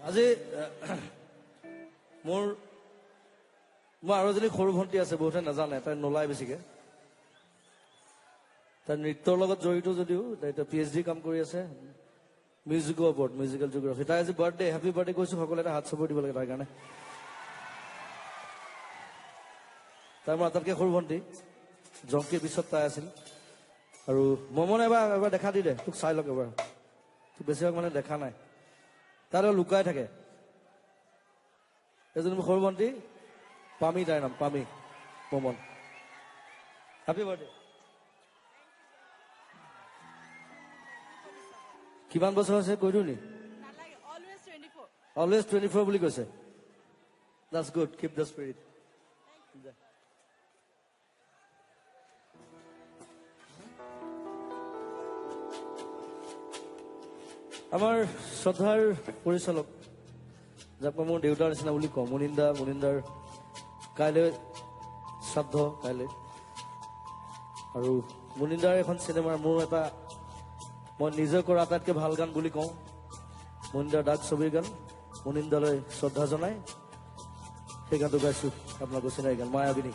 আজি মোৰ আৰু এজনী সৰু ভণ্টি আছে, বহুতে নাজানে, তাই নোলায় বেছিকে। তাই নৃত্যৰ লগত জড়িত যদিও তাই PhD কাম কৰি আছে মিউজিকৰ ওপৰত, মিউজিকেল জিঅ'গ্ৰাফি। তাই আজি বাৰ্থডে, হেপী বাৰ্থডে কৈছো, সকলোৱে এটা হাত চাপৰি দিব লাগে তাইৰ কাৰণে। তাই মোৰ আটাইতকৈ সৰু ভণ্টি, জংকিৰ পিছত তাই আছিল। আৰু মমনে এবাৰ দেখা দি দে, তোক চাই লওক এবাৰ। তোক বেছিভাগ মানে দেখা নাই, তাই লুকাই থাকে। এজনী মোৰ সৰু ভণ্টি পামি, তাইৰ নাম পামি মমন। Happy birthday. কিমান বছৰ হৈছে কৈ দিওঁ নি? অলৱেজ 24 বুলি কৈছে। That's good, keep the spirit. আমাৰ শ্ৰদ্ধাৰ পৰিচালক, যাক মই মোৰ দেউতাৰ নিচিনা বুলি কওঁ, মুনিন্দাৰ কাইলৈ শ্ৰাদ্ধ কাইলৈ। আৰু মুনিন্দাৰ এখন চিনেমাৰ মোৰ এটা মই নিজে কৰা আটাইতকৈ ভাল গান বুলি কওঁ, মুনিন্দাৰ ডাক ছবিৰ গান। মুনিন্দালৈ শ্ৰদ্ধা জনাই সেই গানটো গাইছো, আপোনালোকৰ চিনাৰী গান মায়াবিনী।